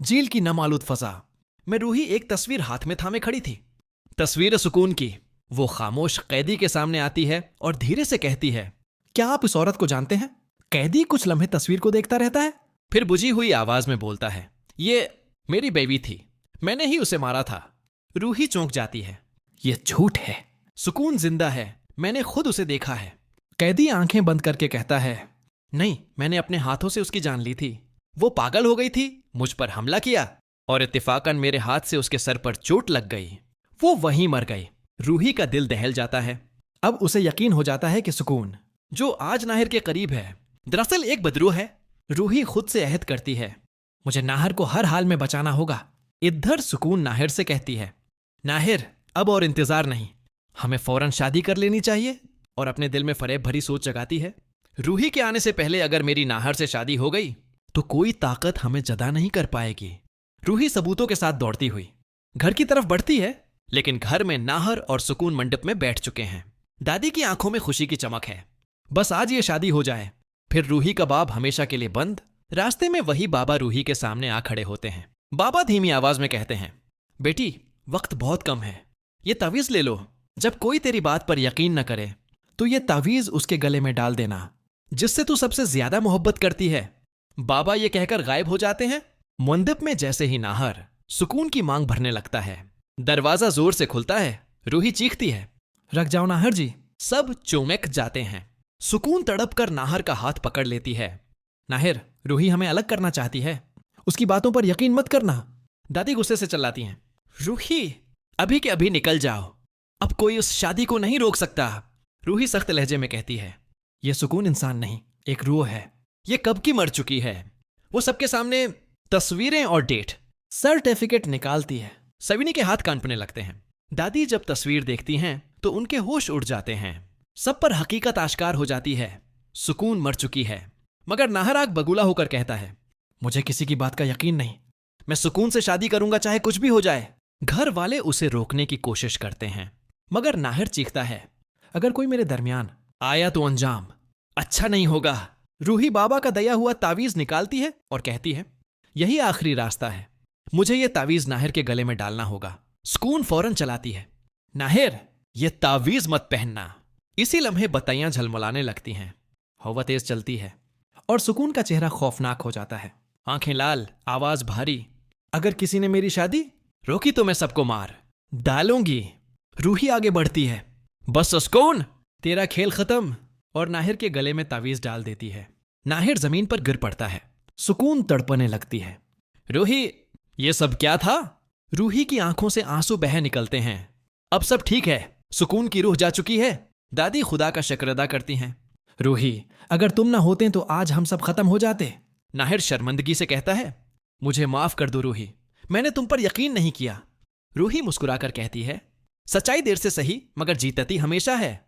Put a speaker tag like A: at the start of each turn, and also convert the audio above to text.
A: झील की नम-आलूद फजा में रूही एक तस्वीर हाथ में थामे खड़ी थी। तस्वीर सुकून की। वो खामोश कैदी के सामने आती है और धीरे से कहती है, क्या आप इस औरत को जानते हैं? कैदी कुछ लम्हे तस्वीर को देखता रहता है, फिर बुझी हुई आवाज में बोलता है, ये मेरी बेबी थी, मैंने ही उसे मारा था। रूही चौंक जाती है, ये झूठ है, सुकून जिंदा है, मैंने खुद उसे देखा है। कैदी आंखें बंद करके कहता है, नहीं, मैंने अपने हाथों से उसकी जान ली थी। वो पागल हो गई थी, मुझ पर हमला किया और इत्तेफाकन मेरे हाथ से उसके सर पर चोट लग गई। वो वहीं मर गई। रूही का दिल दहल जाता है। अब उसे यकीन हो जाता है कि सुकून, जो आज नाहिर के करीब है, दरअसल एक बदरू है। रूही खुद से अहद करती है, मुझे नाहिर को हर हाल में बचाना होगा। इधर सुकून नाहिर से कहती है, नाहिर, अब और इंतजार नहीं, हमें फौरन शादी कर लेनी चाहिए। और अपने दिल में फरेब भरी सोच जगाती है, रूही के आने से पहले अगर मेरी नाहिर से शादी हो गई तो कोई ताकत हमें जदा नहीं कर पाएगी। रूही सबूतों के साथ दौड़ती हुई घर की तरफ बढ़ती है, लेकिन घर में नाहर और सुकून मंडप में बैठ चुके हैं। दादी की आंखों में खुशी की चमक है। बस आज ये शादी हो जाए, फिर रूही का बाब हमेशा के लिए बंद। रास्ते में वही बाबा रूही के सामने आ खड़े होते हैं। बाबा धीमी आवाज में कहते हैं, बेटी, वक्त बहुत कम है, ये तावीज ले लो। जब कोई तेरी बात पर यकीन न करे तो ये तावीज उसके गले में डाल देना जिससे तू सबसे ज्यादा मोहब्बत करती है। बाबा ये कहकर गायब हो जाते हैं। मंडप में जैसे ही नाहर सुकून की मांग भरने लगता है, दरवाजा जोर से खुलता है। रूही चीखती है, रख जाओ नाहर जी। सब चौंक जाते हैं। सुकून तड़प कर नाहर का हाथ पकड़ लेती है। नाहिर, रूही हमें अलग करना चाहती है, उसकी बातों पर यकीन मत करना। दादी गुस्से से चिल्लाती हैं, रूही, अभी के अभी निकल जाओ, अब कोई उस शादी को नहीं रोक सकता। रूही सख्त लहजे में कहती है, यह सुकून इंसान नहीं, एक रूह है, ये कब की मर चुकी है। वो सबके सामने तस्वीरें और डेट सर्टिफिकेट निकालती है। सभी के हाथ कांपने लगते हैं। दादी जब तस्वीर देखती हैं तो उनके होश उड़ जाते हैं। सब पर हकीकत आश्कार हो जाती है, सुकून मर चुकी है। मगर नाहर आग बगुला होकर कहता है, मुझे किसी की बात का यकीन नहीं, मैं सुकून से शादी करूंगा चाहे कुछ भी हो जाए। घर वाले उसे रोकने की कोशिश करते हैं, मगर नाहिर चीखता है, अगर कोई मेरे दरमियान आया तो अंजाम अच्छा नहीं होगा। रूही बाबा का दया हुआ तावीज निकालती है और कहती है, यही आखिरी रास्ता है, मुझे यह तावीज नाहिर के गले में डालना होगा। सुकून फौरन चलाती है, नाहिर, यह तावीज मत पहनना। इसी लम्हे बत्तियां झलमलाने लगती हैं। हवा तेज चलती है और सुकून का चेहरा खौफनाक हो जाता है। आंखें लाल, आवाज भारी, अगर किसी ने मेरी शादी रोकी तो मैं सबको मार डालूंगी। रूही आगे बढ़ती है, बस सुकून, तेरा खेल खत्म। और नाहिर के गले में तावीज डाल देती है। नाहिर जमीन पर गिर पड़ता है। सुकून तड़पने लगती है, रूही, ये सब क्या था? रूही की आंखों से आंसू बह निकलते हैं। अब सब ठीक है, सुकून की रूह जा चुकी है। दादी खुदा का शुक्र अदा करती हैं। रूही, अगर तुम ना होते तो आज हम सब खत्म हो जाते। नाहिर शर्मिंदगी से कहता है, मुझे माफ कर दो रूही, मैंने तुम पर यकीन नहीं किया। रूही मुस्कुराकर कहती है, सच्चाई देर से सही मगर जीतती हमेशा है।